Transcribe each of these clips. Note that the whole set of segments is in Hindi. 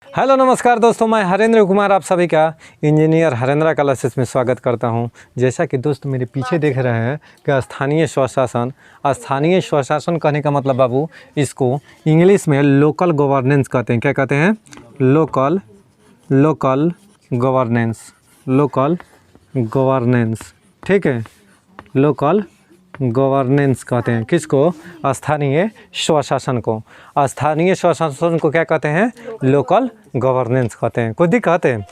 हेलो नमस्कार दोस्तों, मैं हरेंद्र कुमार आप सभी का इंजीनियर हरेंद्रा क्लासेस में स्वागत करता हूं। जैसा कि दोस्त मेरे पीछे देख रहे हैं कि स्थानीय स्वशासन कहने का मतलब बाबू, इसको इंग्लिश में लोकल गवर्नेंस कहते हैं। क्या कहते हैं? Local governance. ठीक है, लोकल गवर्नेंस कहते हैं किसको? स्थानीय स्वशासन को। स्थानीय स्वशासन को क्या कहते हैं? लोकल गवर्नेंस कहते हैं। कोई दिक्कत है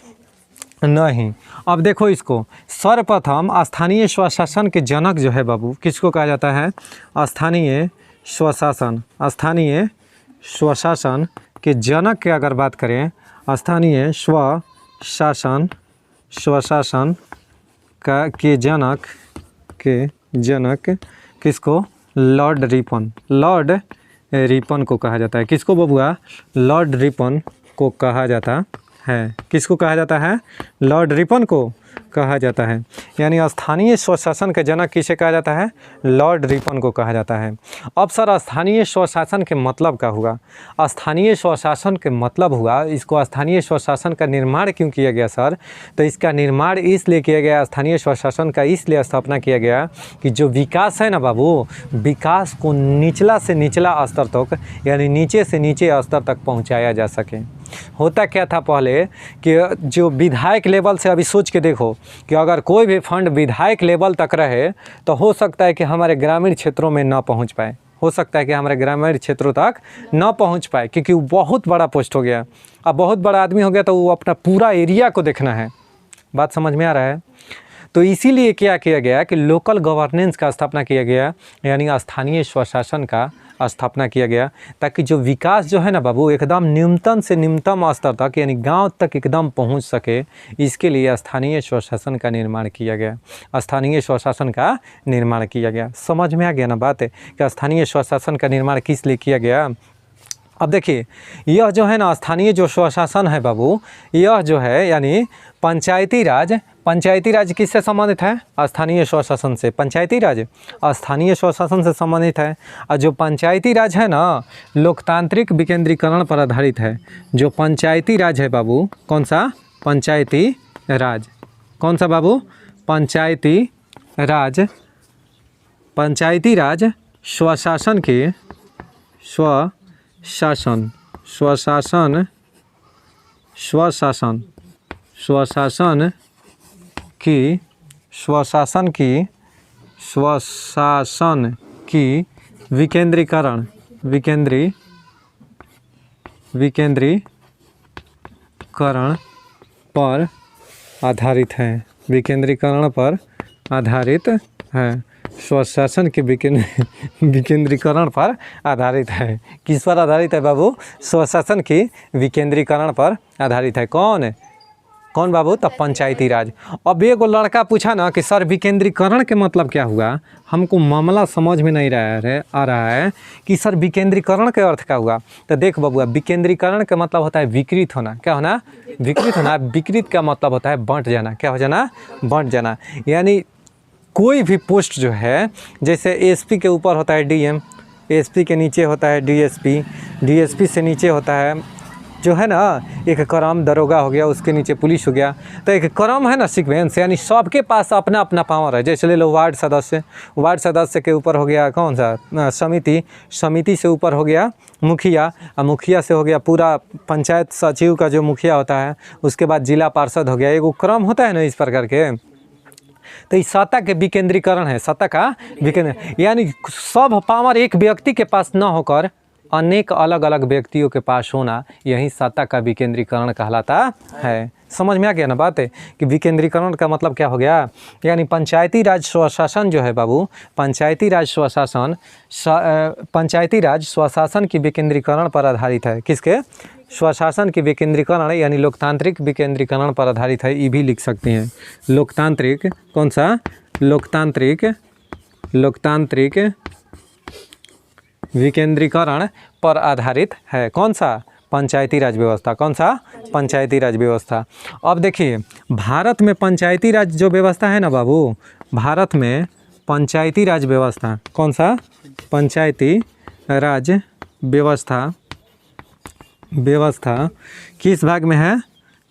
नहीं। अब देखो इसको, सर्वप्रथम स्थानीय स्वशासन के जनक जो है बाबू, किसको कहा जाता है? स्थानीय स्वशासन के जनक की अगर बात करें, स्थानीय स्वशासन का के जनक किसको? लॉर्ड रिपन को कहा जाता है। किसको बबुआ? लॉर्ड रिपन को कहा जाता है। किसको कहा जाता है? लॉर्ड रिपन को कहा जाता है। यानी स्थानीय स्वशासन के जनक किसे कहा जाता है? लॉर्ड रिपन को कहा जाता है। अब सर, स्थानीय स्वशासन के मतलब क्या हुआ? स्थानीय स्वशासन के मतलब हुआ, इसको स्थानीय स्वशासन का निर्माण क्यों किया गया सर? तो इसका निर्माण इसलिए किया गया, स्थानीय स्वशासन का इसलिए स्थापना किया गया कि जो विकास है ना बाबू, विकास को निचला से निचला स्तर तक, यानी नीचे से नीचे स्तर तक पहुँचाया जा सके। होता क्या था पहले कि जो विधायक लेवल से, अभी सोच के देखो कि अगर कोई भी फंड विधायक लेवल तक रहे तो हो सकता है कि हमारे ग्रामीण क्षेत्रों में ना पहुंच पाए, क्योंकि वो बहुत बड़ा पोस्ट हो गया। अब बहुत बड़ा आदमी हो गया तो वो अपना पूरा एरिया को देखना है। बात समझ में आ रहा है? तो इसीलिए क्या किया गया कि लोकल गवर्नेंस का स्थापना किया गया, यानी स्थानीय स्वशासन का स्थापना किया गया, ताकि जो विकास जो है ना बाबू, एकदम न्यूनतम से न्यूनतम स्तर तक, यानी गांव तक एकदम पहुंच सके। इसके लिए स्थानीय स्वशासन का निर्माण किया गया। समझ में आ गया ना बात है कि स्थानीय स्वशासन का निर्माण किस लिए किया गया? अब देखिए, यह जो है ना स्थानीय जो स्वशासन है बाबू, यह जो है यानी पंचायती राज किससे संबंधित है? स्थानीय स्वशासन से। पंचायती राज स्थानीय स्वशासन से संबंधित है। और जो पंचायती राज है ना, लोकतांत्रिक विकेंद्रीकरण पर आधारित है। जो पंचायती राज है बाबू, कौन सा? पंचायती राज। कौन सा बाबू? पंचायती राज स्वशासन की विकेंद्रीकरण पर आधारित है। स्वशासन के विकेंद्रीकरण पर आधारित है। किस पर आधारित है बाबू? स्वशासन की विकेंद्रीकरण पर आधारित है। कौन बाबू? तब पंचायती राज। अब एक लड़का पूछा ना कि सर विकेंद्रीकरण के मतलब क्या हुआ? हमको मामला समझ में नहीं आ रहा है कि सर विकेंद्रीकरण के अर्थ क्या हुआ। तो देख बबुआ, विकेंद्रीकरण का मतलब होता है विकृत होना। क्या होना? विकृत होना। विकृत का मतलब होता है बंट जाना। क्या हो जाना? बंट जाना। यानी कोई भी पोस्ट जो है, जैसे एसपी के ऊपर होता है डीएम, एसपी के नीचे होता है डीएसपी, डीएसपी से नीचे होता है जो है ना एक क्रम दरोगा हो गया, उसके नीचे पुलिस हो गया। तो एक क्रम है ना, सीक्वेंस, यानी सबके पास अपना अपना पावर है। जैसे ले लो वार्ड सदस्य के ऊपर हो गया कौन सा? समिति से ऊपर हो गया मुखिया, और मुखिया से हो गया पूरा पंचायत सचिव का जो मुखिया होता है, उसके बाद जिला पार्षद हो गया। एक क्रम होता है ना इस प्रकार के। तो इस सत्ता के विकेंद्रीकरण है, सत्ता का विकेंद्र, यानी सब पावर एक व्यक्ति के पास न होकर अनेक अलग अलग व्यक्तियों के पास होना, यही सत्ता का विकेंद्रीकरण कहलाता है। समझ में आ गया ना बात है कि विकेंद्रीकरण का मतलब क्या हो गया? यानी पंचायती राज स्वशासन जो है बाबू, पंचायती राज स्वशासन की विकेंद्रीकरण पर आधारित है। किसके? स्वशासन की विकेंद्रीकरण, यानी लोकतांत्रिक विकेंद्रीकरण पर आधारित है। ये भी लिख सकते हैं। लोकतांत्रिक, कौन सा? लोकतांत्रिक विकेंद्रीकरण पर आधारित है। कौन सा? पंचायती राज व्यवस्था। कौन सा? पंचायती राज व्यवस्था। अब देखिए, भारत में पंचायती राज जो व्यवस्था है ना बाबू, भारत में पंचायती राज व्यवस्था, कौन सा? पंचायती राज व्यवस्था व्यवस्था किस भाग में है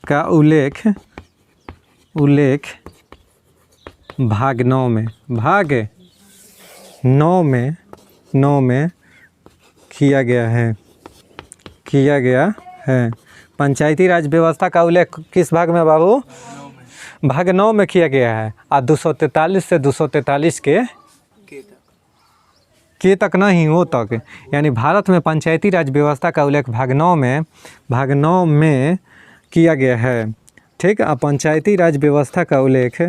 का उल्लेख भाग 9 में, भाग 9 में किया गया है। पंचायती राज व्यवस्था का उल्लेख किस भाग में बाबू? भाग 9 में किया गया है। और 243 से 243 के तक नहीं, वो तक, यानी भारत में पंचायती राज व्यवस्था का उल्लेख भाग 9 में किया गया है। ठीक। अब पंचायती राज व्यवस्था का उल्लेख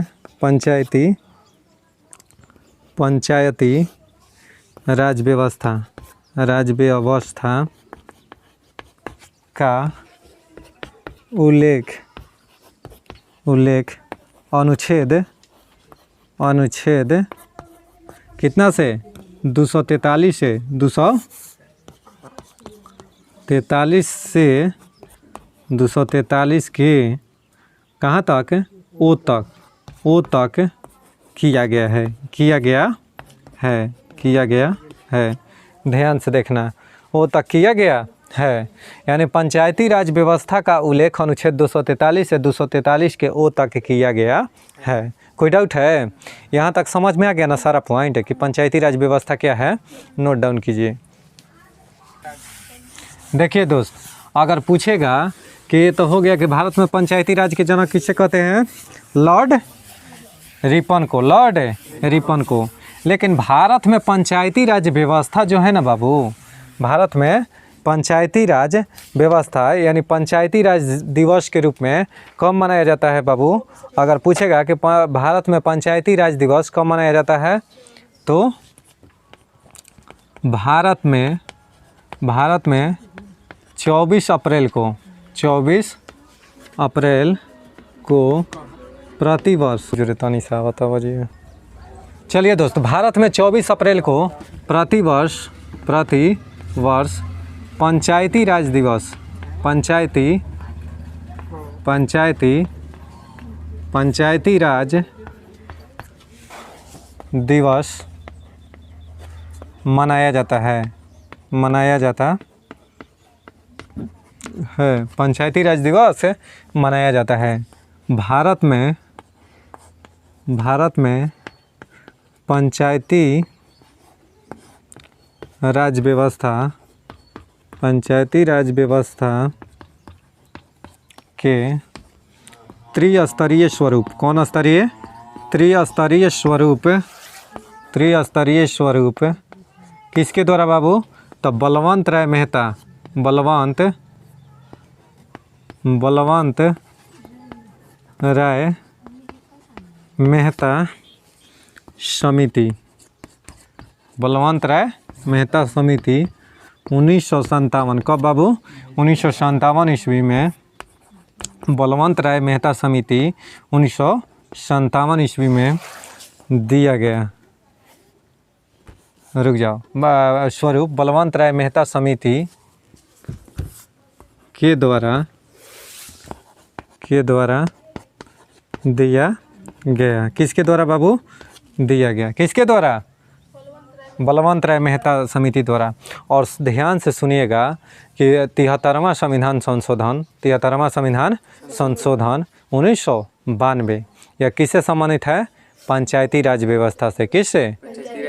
पंचायती राज व्यवस्था का उल्लेख अनुच्छेद कितना से? 243 से 243 के कहाँ तक? ओ तक किया गया है। ध्यान से देखना, ओ तक किया गया है, यानी पंचायती राज व्यवस्था का उल्लेख अनुच्छेद 243 से 243 के ओ तक किया गया है। कोई डाउट है? यहाँ तक समझ में आ गया ना सारा पॉइंट कि पंचायती राज व्यवस्था क्या है? नोट डाउन कीजिए। देखिए दोस्त, अगर पूछेगा कि ये तो हो गया कि भारत में पंचायती राज के जनक किसे कहते हैं? लॉर्ड रिपन को। लेकिन भारत में पंचायती राज व्यवस्था जो है ना बाबू, भारत में पंचायती राज व्यवस्था यानी पंचायती राज दिवस के रूप में कब मनाया जाता है बाबू? अगर पूछेगा कि भारत में पंचायती राज दिवस कब मनाया जाता है, तो भारत में 24 अप्रैल को प्रतिवर्ष चलिए दोस्त, भारत में 24 अप्रैल को प्रतिवर्ष पंचायती राज दिवस पंचायती राज दिवस मनाया जाता है। पंचायती राज दिवस मनाया जाता है। भारत में पंचायती राज व्यवस्था के त्रिस्तरीय स्वरूप, कौन स्तरीय? त्रिस्तरीय स्वरूप किसके द्वारा बाबू? तो बलवंत राय मेहता समिति 1957। कब बाबू? 1957 ईस्वी में बलवंत राय मेहता समिति 1957 ईस्वी में दिया गया। रुक जाओ, स्वरूप बलवंत राय मेहता समिति के द्वारा दिया गया। किसके द्वारा बाबू दिया गया? किसके द्वारा? बलवंत राय मेहता समिति द्वारा। और ध्यान से सुनिएगा कि 73वां संविधान संशोधन 1992 यह किससे संबंधित है? पंचायती राज व्यवस्था से। किससे?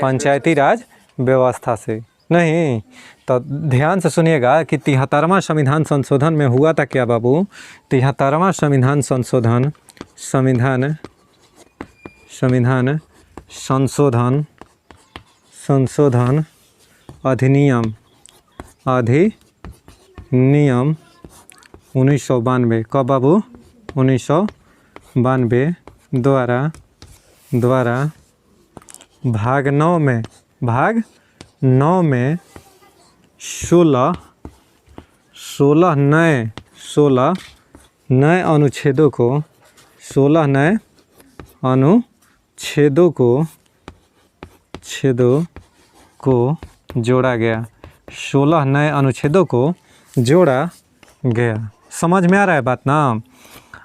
पंचायती राज व्यवस्था से। नहीं तो ध्यान से सुनिएगा कि 73वां संविधान संशोधन में हुआ था क्या बाबू? 73वां संविधान संशोधन अधिनियम 1992। कब बाबू? 1992 द्वारा भाग 9 में 16 नए अनुच्छेदों को जोड़ा गया। 16 नए अनुच्छेदों को जोड़ा गया। समझ में आ रहा है बात ना?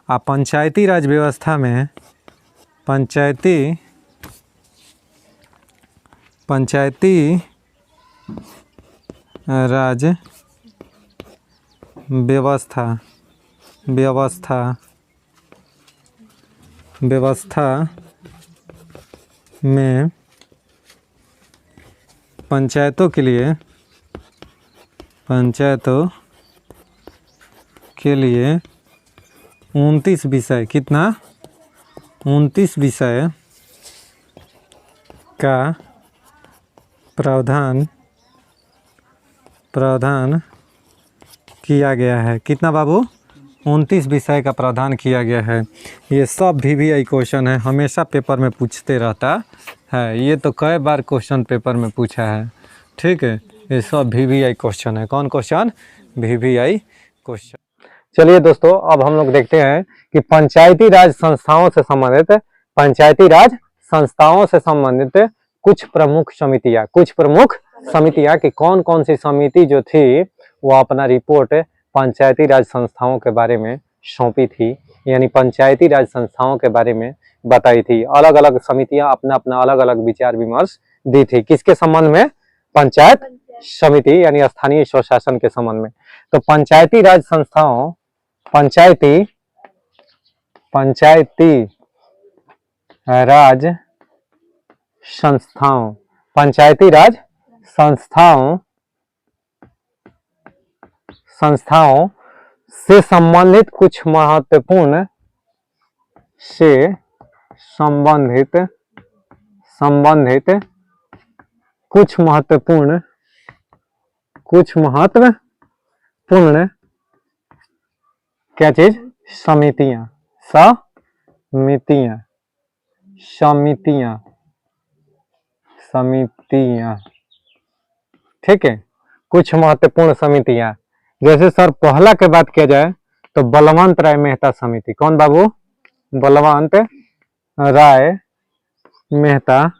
आप पंचायती राज व्यवस्था में पंचायती राज व्यवस्था व्यवस्था व्यवस्था में पंचायतों के लिए 29 विषय, कितना 29 विषय का प्रावधान किया गया है। कितना बाबू? 29 विषय का प्रावधान किया गया है। ये सब VVI क्वेश्चन है, हमेशा पेपर में पूछते रहता है। ये तो कई बार क्वेश्चन पेपर में पूछा है, ठीक है। ये सब VVI क्वेश्चन है। कौन क्वेश्चन? VVI question. चलिए दोस्तों, अब हम लोग देखते हैं कि पंचायती राज संस्थाओं से संबंधित कुछ प्रमुख समितियां कि कौन कौन सी समिति जो थी वो अपना रिपोर्ट पंचायती राज संस्थाओं के बारे में सौंपी थी, यानी पंचायती राज संस्थाओं के बारे में बताई थी। अलग अलग समितियां अपना अपना अलग अलग विचार विमर्श दी थी। किसके संबंध में? पंचायत समिति यानी स्थानीय स्वशासन के संबंध में। तो पंचायती राज संस्थाओं पंचायती राज संस्थाओं से संबंधित कुछ महत्वपूर्ण क्या चीज? समितियां, ठीक है। कुछ महत्वपूर्ण समितियां, जैसे सर पहला के बात किया जाए तो बलवंत राय मेहता समिति। कौन बाबू? बलवंत राय मेहता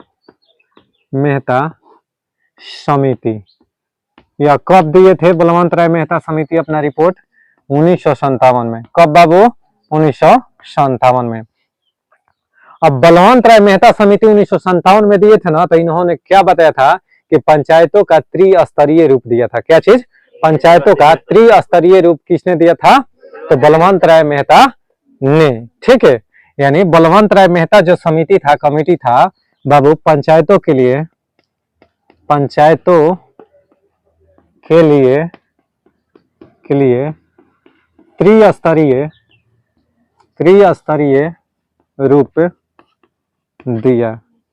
समिति। यह कब दिए थे बलवंत राय मेहता समिति अपना रिपोर्ट? 1957 में। कब बाबू? 1957 में। अब बलवंत राय मेहता समिति 1957 में दिए थे ना, तो इन्होंने क्या बताया था कि पंचायतों का त्रिस्तरीय रूप दिया था। क्या चीज? पंचायतों का त्रिस्तरीय रूप किसने दिया था? तो बलवंत राय मेहता ने, ठीक है। यानी बलवंत राय मेहता जो कमेटी था बाबू, पंचायतों के लिए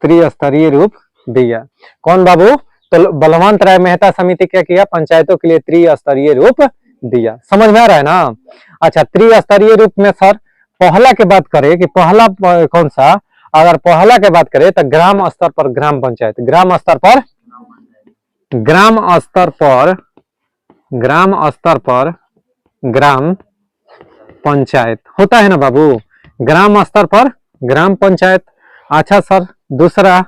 त्रिस्तरीय रूप दिया। कौन बाबू? तो बलवंत राय मेहता समिति क्या किया? पंचायतों के लिए त्रिस्तरीय रूप दिया। समझ में आ रहा है ना? अच्छा, त्रिस्तरीय रूप में सर पहला की बात करें कि पहला कौन सा? अगर पहला की बात करें तो ग्राम स्तर पर ग्राम पंचायत, ग्राम स्तर पर ग्राम पंचायत होता है ना बाबू, ग्राम स्तर पर ग्राम पंचायत। अच्छा सर, दूसरा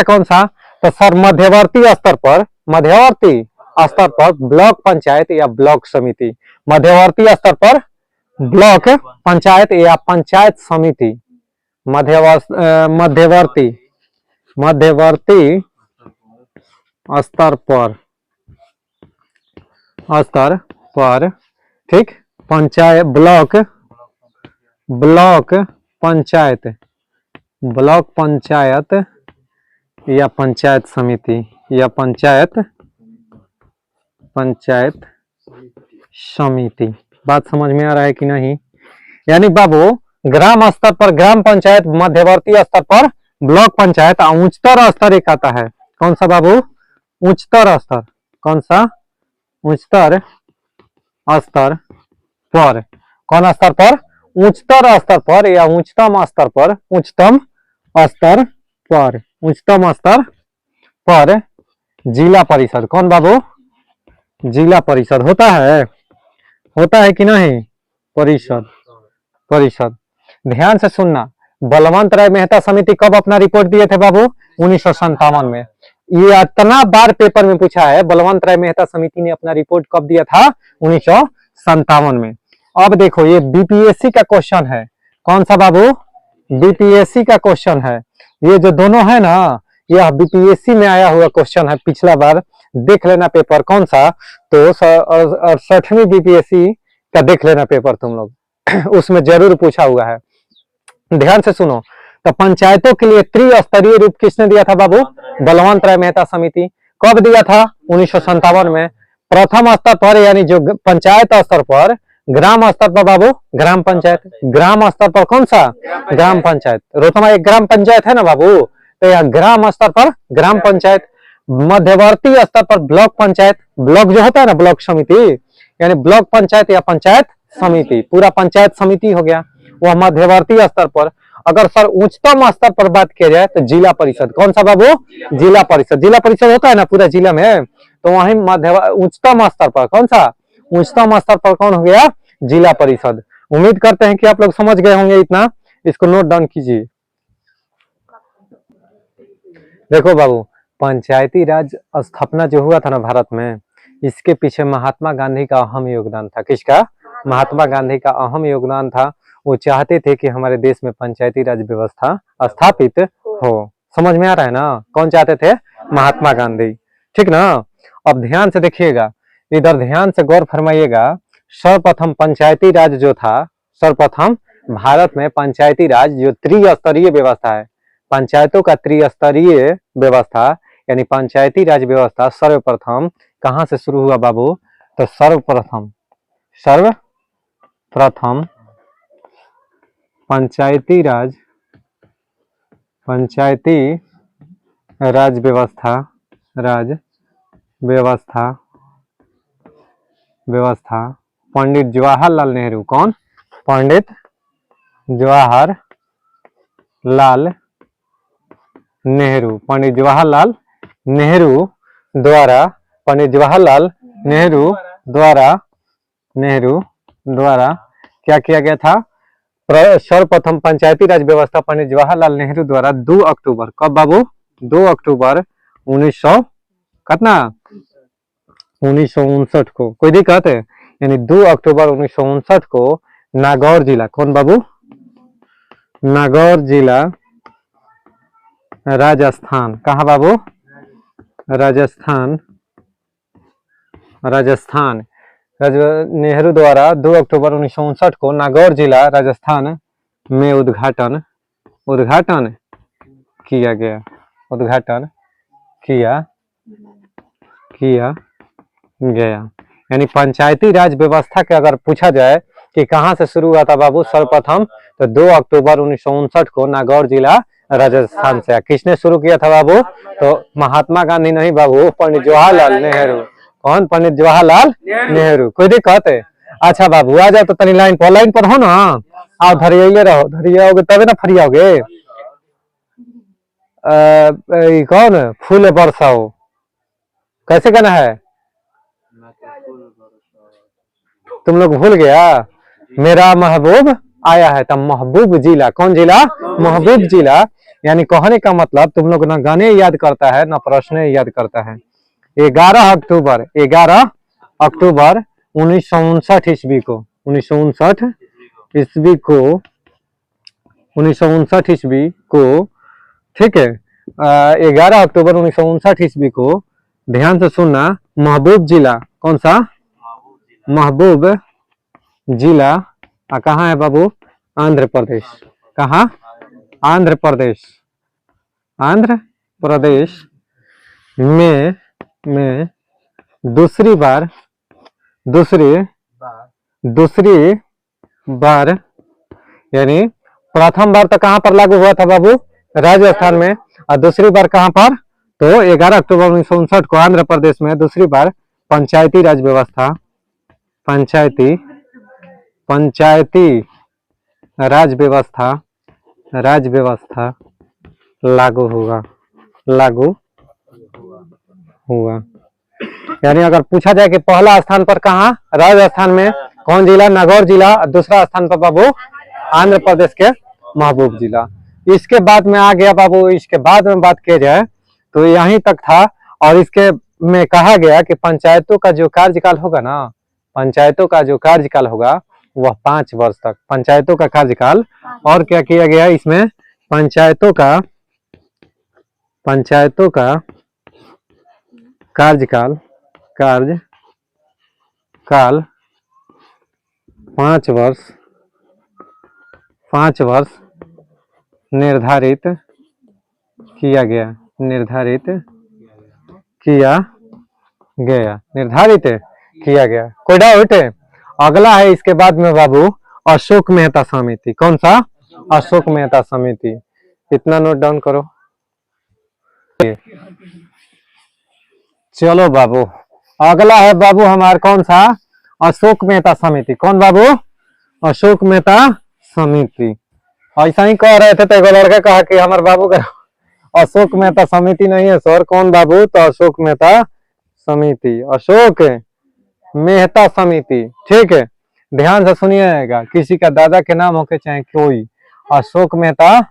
कौन सा? तो सर मध्यवर्ती स्तर पर ब्लॉक पंचायत या ब्लॉक समिति। मध्यवर्ती स्तर पर ब्लॉक पंचायत या पंचायत समिति। मध्यवर्ती स्तर पर ठीक, पंचायत ब्लॉक पंचायत या पंचायत समिति या पंचायत समिति। बात समझ में आ रहा है कि नहीं? यानी बाबू ग्राम स्तर पर ग्राम पंचायत, मध्यवर्ती स्तर पर ब्लॉक पंचायत, उच्चतर स्तर एक आता है। कौन सा बाबू? उच्चतर स्तर। कौन सा? उच्चतर स्तर पर। कौन स्तर पर? उच्चतर स्तर पर या उच्चतम स्तर पर जिला परिषद। कौन बाबू? जिला परिषद होता है कि नहीं? परिषद। ध्यान से सुनना, बलवंत राय मेहता समिति कब अपना रिपोर्ट दिए थे बाबू? 1957 में। ये इतना बार पेपर में पूछा है, बलवंत राय मेहता समिति ने अपना रिपोर्ट कब दिया था? 1957 में। अब देखो, ये बीपीएससी का क्वेश्चन है। कौन सा बाबू? बीपीएससी का क्वेश्चन है। ये जो दोनों है ना, यह बीपीएससी में आया हुआ क्वेश्चन है, पिछला बार देख लेना पेपर कौन सा, तो 68वीं बीपीएससी का देख लेना पेपर तुम लोग उसमें जरूर पूछा हुआ है। ध्यान से सुनो, तो पंचायतों के लिए त्रिस्तरीय रूप किसने दिया था बाबू? बलवंत राय मेहता समिति। कब दिया था? 1957 में। प्रथम स्तर पर यानी जो पंचायत स्तर पर, ग्राम स्तर पर बाबू ग्राम पंचायत, ग्राम स्तर पर कौन सा? ग्राम पंचायत। रोतमा एक ग्राम पंचायत है ना बाबू, तो यह ग्राम स्तर पर ग्राम पंचायत। मध्यवर्ती स्तर पर ब्लॉक पंचायत, ब्लॉक जो होता है ना ब्लॉक समिति, यानी ब्लॉक पंचायत या पंचायत समिति, पूरा पंचायत समिति हो गया, वह मध्यवर्ती स्तर पर। अगर सर उच्चतम स्तर पर बात किया जाए तो जिला परिषद, कौन सा बाबू? जिला परिषद। जिला परिषद होता है ना पूरा जिला में, तो वहीं मध्य उच्चतम स्तर पर कौन सा? उच्चतम स्तर पर कौन हो गया? जिला परिषद। उम्मीद करते हैं कि आप लोग समझ गए होंगे, इतना इसको नोट डाउन कीजिए। देखो बाबू, पंचायती राज स्थापना जो हुआ था ना भारत में, इसके पीछे महात्मा गांधी का अहम योगदान था। किसका? महात्मा गांधी का अहम योगदान था। वो चाहते थे कि हमारे देश में पंचायती राज व्यवस्था स्थापित हो। समझ में आ रहा है ना? कौन चाहते थे? महात्मा गांधी। ठीक ना? अब ध्यान से देखिएगा, इधर ध्यान से गौर फरमाइएगा। सर्वप्रथम पंचायती राज जो था, सर्वप्रथम भारत में पंचायती राज जो त्रिस्तरीय व्यवस्था है, पंचायतों का त्रिस्तरीय व्यवस्था यानी पंचायती राज व्यवस्था सर्वप्रथम कहां से शुरू हुआ बाबू? तो सर्वप्रथम पंचायती राज व्यवस्था पंडित जवाहरलाल नेहरू। कौन? पंडित जवाहरलाल नेहरू। पंडित जवाहरलाल नेहरू द्वारा क्या किया गया था? सर्वप्रथम पंचायती राज व्यवस्था पंडित जवाहरलाल नेहरू द्वारा 2 अक्टूबर, कब बाबू? 2 अक्टूबर 1959 को। कोई दिक्कत है? यानी 2 अक्टूबर 1959 को नागौर जिला, कौन बाबू? नागौर जिला राजस्थान। कहा बाबू? राजस्थान। नेहरू द्वारा 2 अक्टूबर 1959 को नागौर जिला राजस्थान में उद्घाटन किया गया। यानी पंचायती राज व्यवस्था के अगर पूछा जाए कि कहां से शुरू हुआ था बाबू, सर्वप्रथम तो 2 अक्टूबर 1959 को नागौर जिला राजस्थान से। किसने शुरू किया था बाबू? तो महात्मा गांधी नहीं बाबू, पंडित जवाहरलाल नेहरू। कौन? पंडित जवाहरलाल नेहरू। कोई दिक्कत है? अच्छा बाबू आ जाओ तो तनी लाइन पर हो ना, आओ धरिये रहो, धरियोगे तबे ना फरियाओगे। कौन? फूल बरसाओ, कैसे गाना है? तुम लोग भूल गया? मेरा महबूब आया है, तब महबूब जिला। कौन जिला? महबूब जिला। यानी कहने का मतलब तुम लोग ना गाने याद करता है ना प्रश्न याद करता है। 11 अक्टूबर 1959 ईस्वी को 1959 ईस्वी को, ठीक है, 11 अक्टूबर 1959 ईस्वी को, ध्यान से सुनना, महबूब जिला, कौन सा? महबूब जिला कहाँ है बाबू? आंध्र प्रदेश। कहाँ? आंध्र प्रदेश में दूसरी बार यानी प्रथम बार तो कहां पर लागू हुआ था बाबू? राजस्थान में। और दूसरी बार कहां पर? तो 11 अक्टूबर 1959 को आंध्र प्रदेश में दूसरी बार पंचायती राज व्यवस्था राज व्यवस्था लागू हुआ। यानी अगर पूछा जाए कि पहला स्थान पर कहाँ? राजस्थान में। कौन जिला? नागौर जिला। दूसरा स्थान पर बाबू आंध्र प्रदेश के महबूब जिला। इसके बाद में आ गया बाबू, इसके बाद में बात किया जाए तो यहीं तक था। और इसके में कहा गया कि पंचायतों का जो कार्यकाल होगा ना, पंचायतों का जो कार्यकाल होगा वह 5 वर्ष तक, पंचायतों का कार्यकाल। और क्या किया गया इसमें? पंचायतों पंचायतों का कार्यकाल 5 वर्ष निर्धारित किया गया कोई डाउट है? अगला है इसके बाद में बाबू अशोक मेहता समिति। कौन सा? अशोक मेहता समिति। इतना नोट डाउन करो। चलो बाबू, अगला है बाबू हमारा कौन सा? अशोक मेहता समिति। कौन बाबू? अशोक मेहता समिति। ऐसा ही कह रहे थे तो एक लड़का कहा कि हमारे बाबू का अशोक मेहता समिति नहीं है सर। कौन बाबू? तो अशोक मेहता समिति। अशोक मेहता समिति, ठीक है। ध्यान से सुनिएगा, किसी का दादा के नाम होके चाहे कोई, अशोक मेहता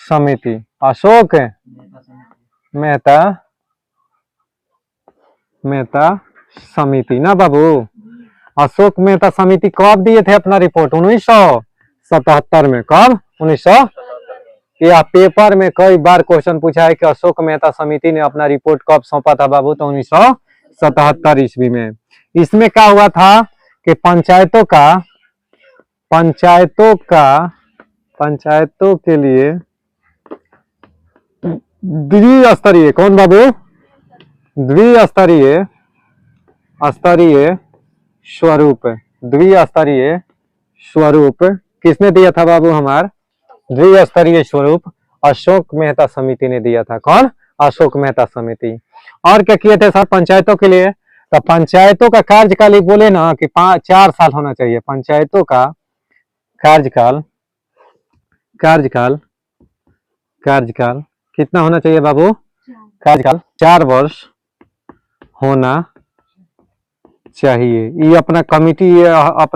समिति। अशोक मेहता समिति ना बाबू। अशोक मेहता समिति कब दिए थे अपना रिपोर्ट? 1977 में। कब? 1900। या पेपर में कई बार क्वेश्चन पूछा है कि अशोक मेहता समिति ने अपना रिपोर्ट कब सौंपा था बाबू? तो 1977 ईस्वी में। इसमें क्या हुआ था कि पंचायतों के लिए द्विस्तरीय, कौन बाबू? द्विस्तरीय स्वरूप किसने दिया था बाबू? हमार द्विस्तरीय स्वरूप अशोक मेहता समिति ने दिया था। कौन? अशोक मेहता समिति। और क्या किए थे सर पंचायतों के लिए? तो पंचायतों का कार्यकाल ही बोले ना कि 4 साल होना चाहिए। पंचायतों का कार्यकाल कितना होना चाहिए बाबू? कार्यकाल 4 वर्ष होना चाहिए। ये अपना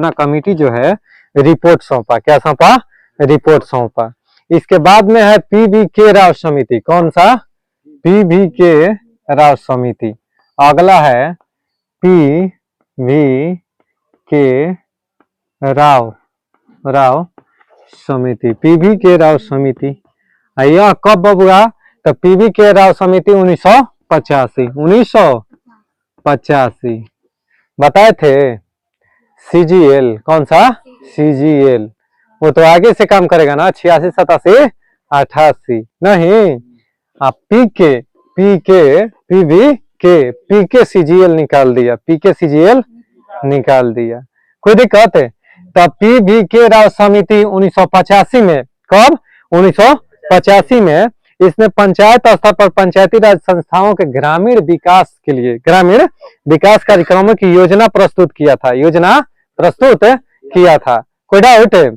कमिटी जो है रिपोर्ट सौंपा। क्या सौंपा? रिपोर्ट सौंपा। इसके बाद में है PV राव समिति। कौन सा? PV राव समिति। अगला है PV राव समिति। PV राव समिति यह कब बबुआ? तो PV राव समिति 1985 बताए थे। CGL, कौन सा? CGL। वो तो आगे से काम करेगा ना, 86, 87, 88 नहीं। आप PK CGL निकाल दिया। CGL निकाल दिया, कोई दिक्कत है? तब PV राव समिति 1985 में। कब? 1985 में इसने पंचायत स्तर पर पंचायती राज संस्थाओं के ग्रामीण विकास कार्यक्रमों की योजना प्रस्तुत किया था। कोई डाउट है?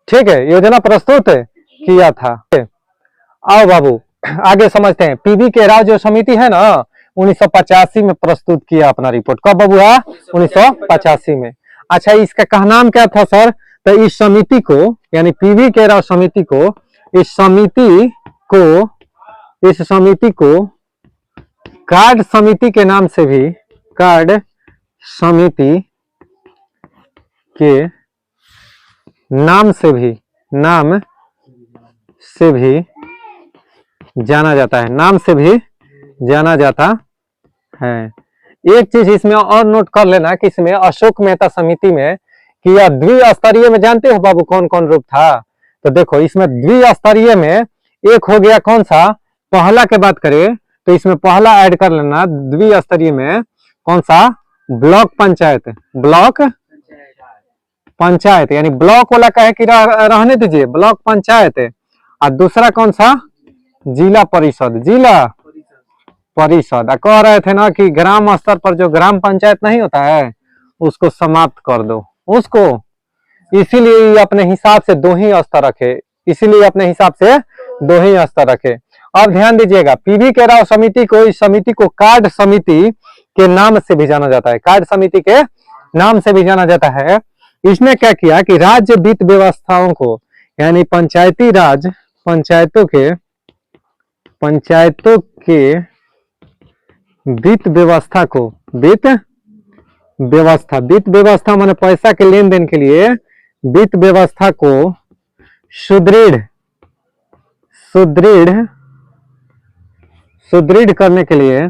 ठीक है, योजना प्रस्तुत किया था। आओ बाबू आगे समझते हैं। PV राव जो समिति है ना 1985 में प्रस्तुत किया अपना रिपोर्ट। कब बाबू? 1985 में। अच्छा, इसका कहा नाम क्या था सर? तो इस समिति को, यानी PV राव समिति को, इस समिति को कार्ड समिति के नाम से भी जाना जाता है। एक चीज इसमें और नोट कर लेना कि इसमें अशोक मेहता समिति में कि यह द्विस्तरीय में जानते हो बाबू कौन कौन रूप था? तो देखो इसमें द्विस्तरीय में एक हो गया कौन सा? पहला के बात करें तो इसमें पहला ऐड कर लेना। द्विस्तरीय में कौन सा? ब्लॉक पंचायत यानी ब्लॉक वाला कहे कि रहने दीजिए, ब्लॉक पंचायत। और दूसरा कौन सा? जिला परिषद। कह रहे थे ना कि ग्राम स्तर पर जो ग्राम पंचायत नहीं होता है उसको समाप्त कर दो उसको। इसीलिए अपने हिसाब से दो ही स्तर रखे। अब ध्यान दीजिएगा, PV राव समिति को, इस समिति को कार्ड समिति के नाम से भी जाना जाता है। कार्ड समिति के नाम से भी जाना जाता है। इसने क्या किया कि राज्य वित्त व्यवस्थाओं को, यानी पंचायतों के वित्त व्यवस्था माने पैसा के लेन देन के लिए वित्त व्यवस्था को सुदृढ़ सुदृढ़ करने के लिए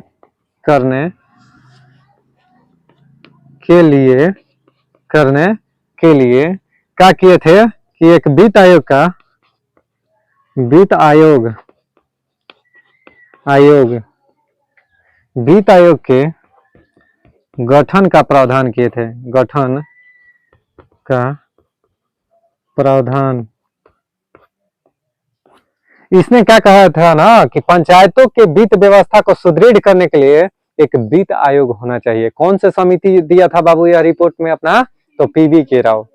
करने के लिए क्या किए थे कि एक वित्त आयोग के गठन का प्रावधान किए थे। गठन का प्रावधान। इसने क्या कहा था ना कि पंचायतों के वित्त व्यवस्था को सुदृढ़ करने के लिए एक वित्त आयोग होना चाहिए। कौन से समिति दिया था बाबू यह रिपोर्ट में अपना? तो पीवी के राव।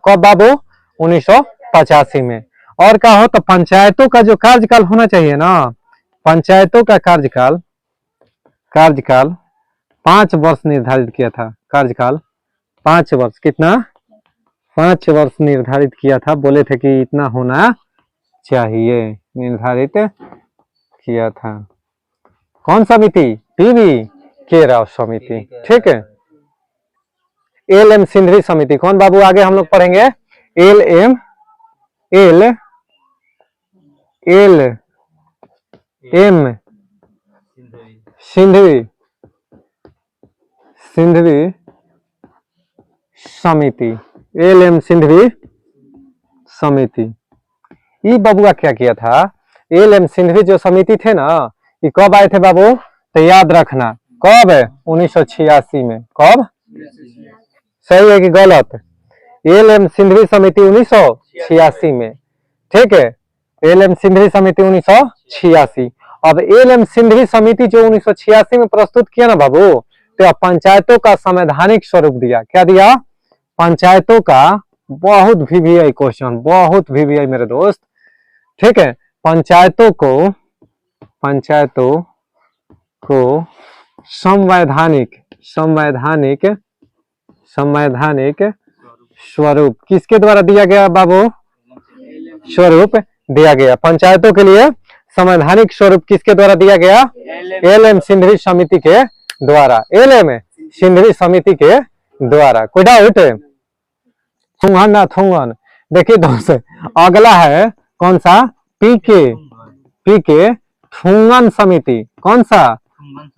कब बाबू? 1985 में। और क्या हो तो पंचायतों का जो कार्यकाल होना चाहिए ना, पंचायतों का कार्यकाल 5 वर्ष निर्धारित किया था। कार्यकाल 5 वर्ष। कितना? 5 वर्ष निर्धारित किया था। बोले थे कि इतना होना चाहिए, निर्धारित किया था। कौन समिति? पीवी के राव समिति। ठीक है। एल.एम. सिंघवी समिति। कौन बाबू? आगे हम लोग पढ़ेंगे। एल.एम. सिंघवी समिति। एल.एम. सिंघवी समिति। ये बबुआ क्या किया था? एल.एम. सिंघवी जो समिति थे ना, ये कब आए थे बाबू? तो याद रखना, कब? 1986 में। कब? सही है कि गलत? एल.एम. सिंघवी समिति 1986 में। ठीक है। एल.एम. सिंघवी समिति 1986। अब एल.एम. सिंघवी समिति जो 1986 में प्रस्तुत किया ना बाबू, तो पंचायतों का संवैधानिक स्वरूप दिया। क्या दिया? पंचायतों का। बहुत VVI क्वेश्चन, बहुत VVI मेरे दोस्त। ठीक है। पंचायतों को संवैधानिक स्वरूप किसके द्वारा दिया गया बाबू? स्वरूप दिया गया। पंचायतों के लिए संवैधानिक स्वरूप किसके द्वारा दिया गया? एल.एम. सिंघवी समिति के द्वारा। एल.एम. सिंघवी समिति के द्वारा। कोई डाउट? थुंगन ना थुंगन। देखिए दोस्त, अगला है कौन सा? पीके थुंगन समिति। कौन सा?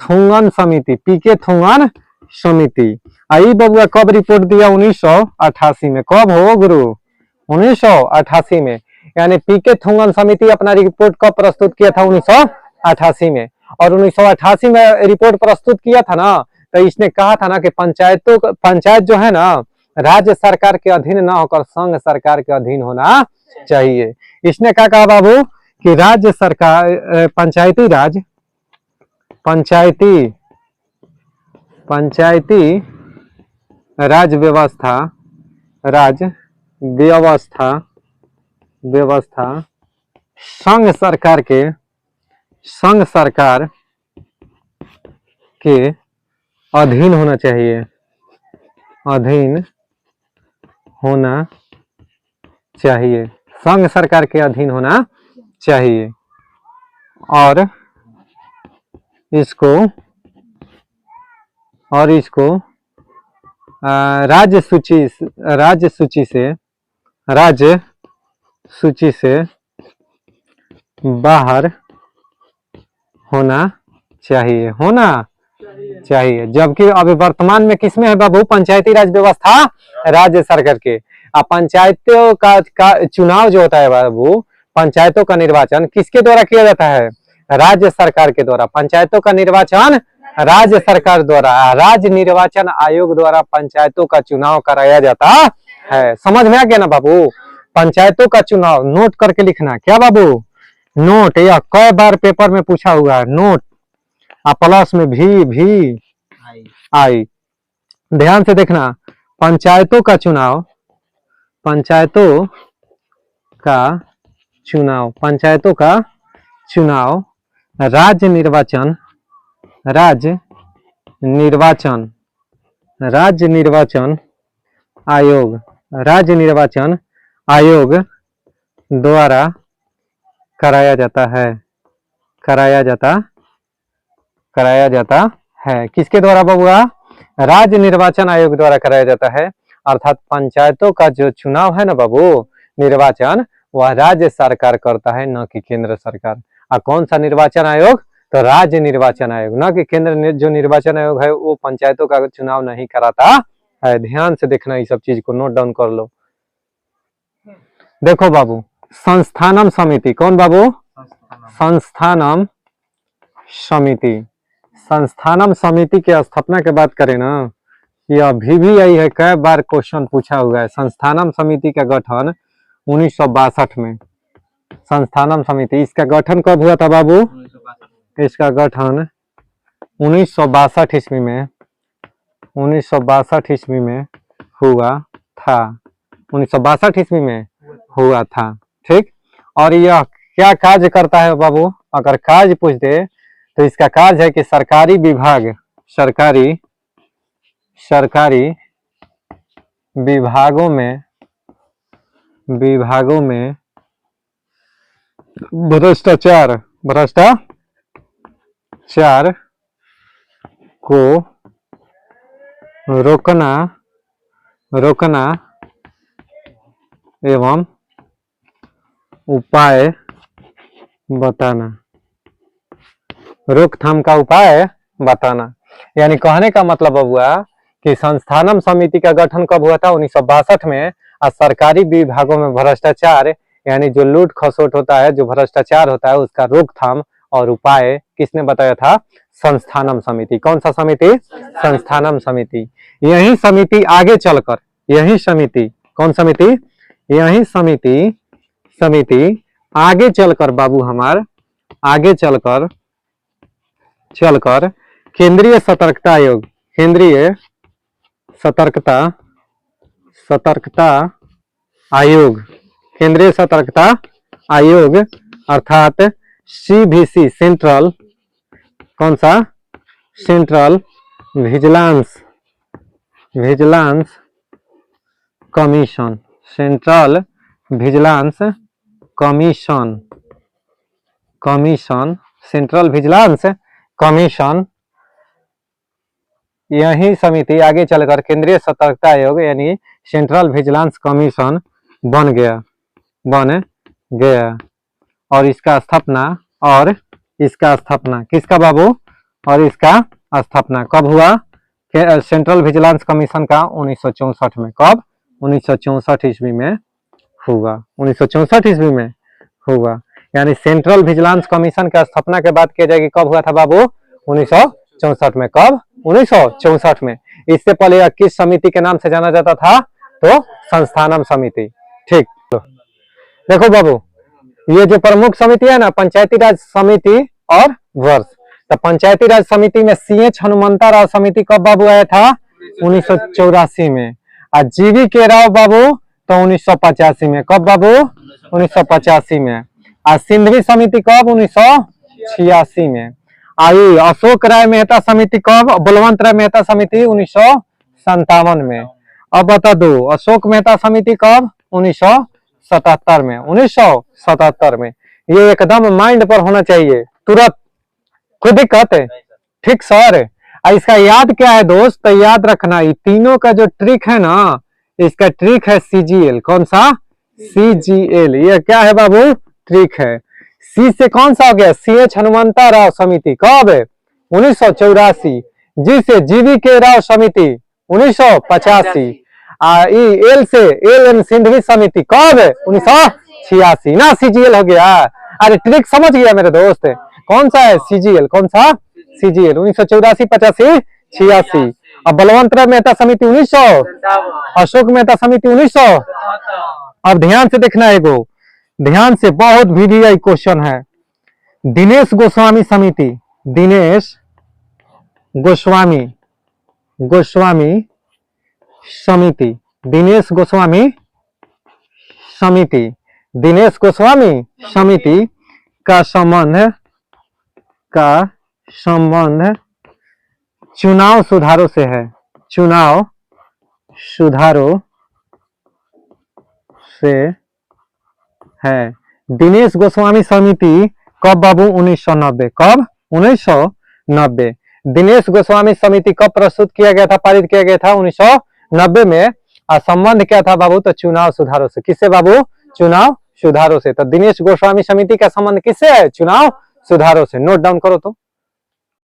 थुंगन समिति। पीके थुंगन समिति। आई बबुआ कब रिपोर्ट दिया? 1988 में। कब हो गुरु? 1988 में। यानी पीके थुंगन समिति अपना रिपोर्ट कब प्रस्तुत किया था? 1988 में। और 1988 में रिपोर्ट प्रस्तुत किया था ना, तो इसने कहा था ना कि पंचायत जो है ना, राज्य सरकार के अधीन ना होकर संघ सरकार के अधीन होना चाहिए। इसने क्या कहा बाबू कि राज्य सरकार पंचायती राज व्यवस्था संघ सरकार के अधीन होना चाहिए। संघ सरकार के अधीन होना चाहिए। और इसको राज्य सूची से बाहर होना चाहिए। जबकि अभी वर्तमान में किसमें है बाबू? पंचायती राज व्यवस्था राज्य सरकार के। अब पंचायतों का चुनाव जो होता है बाबू, पंचायतों का निर्वाचन किसके द्वारा किया जाता है? राज्य सरकार के द्वारा। पंचायतों का निर्वाचन राज्य सरकार द्वारा। राज्य निर्वाचन आयोग द्वारा पंचायतों का चुनाव कराया जाता है। समझ में आ गया ना बाबू? पंचायतों का चुनाव नोट करके लिखना। क्या बाबू? नोट। यह कई बार पेपर में पूछा हुआ है। नोट प्लस में भी आई। ध्यान से देखना। पंचायतों का चुनाव राज्य निर्वाचन आयोग द्वारा कराया जाता है। किसके द्वारा बबुआ? राज्य निर्वाचन आयोग द्वारा कराया जाता है। अर्थात पंचायतों का जो चुनाव है ना बाबू, निर्वाचन, वह राज्य सरकार करता है, न कि केंद्र सरकार। और कौन सा निर्वाचन आयोग? तो राज्य निर्वाचन आयोग, न कि केंद्र। जो निर्वाचन आयोग है वो पंचायतों का चुनाव नहीं कराता है। ध्यान से देखना, ये सब चीज को नोट डाउन कर लो। देखो बाबू, संस्थानम समिति, कौन बाबू? संस्थानम समिति। संस्थानम समिति की स्थापना की बात करें ना, ये अभी भी यही है, कई बार क्वेश्चन पूछा हुआ है। संस्थानम समिति का गठन 1962 में। संस्थानम समिति, इसका गठन कब हुआ था बाबू? इसका गठन 1962 ईस्वी में, 1962 ईस्वी में हुआ था। 1962 ईस्वी में हुआ था, ठीक। और यह क्या कार्य करता है बाबू? अगर कार्य पूछ दे तो इसका कार्य है कि सरकारी विभाग, सरकारी विभागों में भ्रष्टाचार को रोकना एवं उपाय बताना, रोकथाम का उपाय बताना। यानी कहने का मतलब हुआ कि संस्थानम समिति का गठन कब हुआ था? 1962 में। और सरकारी विभागों में भ्रष्टाचार, यानी जो लूट खसोट होता है, जो भ्रष्टाचार होता है, उसका रोकथाम और उपाय किसने बताया था? संस्थानम समिति। कौन सा समिति? संस्थानम समिति। यही समिति आगे चलकर, यही समिति, कौन समिति? यही समिति आगे चलकर बाबू हमार, आगे चलकर केंद्रीय सतर्कता आयोग, केंद्रीय सतर्कता आयोग अर्थात CVC, सेंट्रल, कौन सा? Central vigilance commission, central vigilance commission, central vigilance commission. यही समिति आगे चलकर केंद्रीय सतर्कता आयोग यानी सेंट्रल विजिलेंस कमीशन बन गया। और इसका स्थापना किसका बाबू? और इसका स्थापना कब हुआ? सेंट्रल विजिलेंस कमीशन का 1964 में। कब? 1964 ईस्वी में हुआ। 1964 ईस्वी में हुआ। यानी सेंट्रल विजिलेंस कमीशन की स्थापना के बात किया जाएगी, कब हुआ था बाबू? 1964 में। कब? 1964 में। इससे पहले यह किस समिति के नाम से जाना जाता था? तो संस्थानम समिति, ठीक। तो देखो बाबू, ये जो प्रमुख समिति है ना, पंचायती राज समिति और वर्ष। तो पंचायती राज समिति में CH हनुमंता राव समिति कब बाबू आया था? 1984 में। और GV के राव बाबू तो 1985 में। कब बाबू? 1985 में। और सिंधवी समिति कब? 1986 में। आई अशोक राय मेहता समिति कब? बलवंत राय मेहता समिति 1957 में। अब बता दो, अशोक मेहता समिति कब? 1977 में। 1977 में। ये एकदम माइंड पर होना चाहिए तुरंत, कोई दिक्कत है? ठीक सर। इसका याद क्या है दोस्त? तो याद रखना, ये तीनों का जो ट्रिक है ना, इसका ट्रिक है CGL। कौन सा? CGL। ये क्या है बाबू? ट्रिक है। सी से कौन सा हो गया? CH हनुमंता राव समिति कब? 1984। जी से GV के राव समिति 1985। एल से LN सिंधवी समिति कब? 1986 ना। CGL हो गया। अरे ट्रिक समझ गया मेरे दोस्त? कौन सा है? CGL। कौन सा? CGL। 1984, 85, 86। अब बलवंत राय मेहता समिति 1900, अशोक मेहता समिति 1900। अब ध्यान से देखना है, एगो ध्यान से, बहुत VVI क्वेश्चन है। दिनेश गोस्वामी समिति, दिनेश गोस्वामी समिति, दिनेश गोस्वामी समिति का संबंध चुनाव सुधारों से है। चुनाव सुधारों से है। दिनेश गोस्वामी समिति कब बाबू? 1990। कब? 1990। दिनेश गोस्वामी समिति कब प्रस्तुत किया गया था, पारित किया गया था? 1990 में। और संबंध क्या था बाबू? तो चुनाव सुधारों से। किससे बाबू? चुनाव सुधारों से। तो दिनेश गोस्वामी समिति का संबंध किससे है? चुनाव सुधारों से। नोट डाउन करो तो।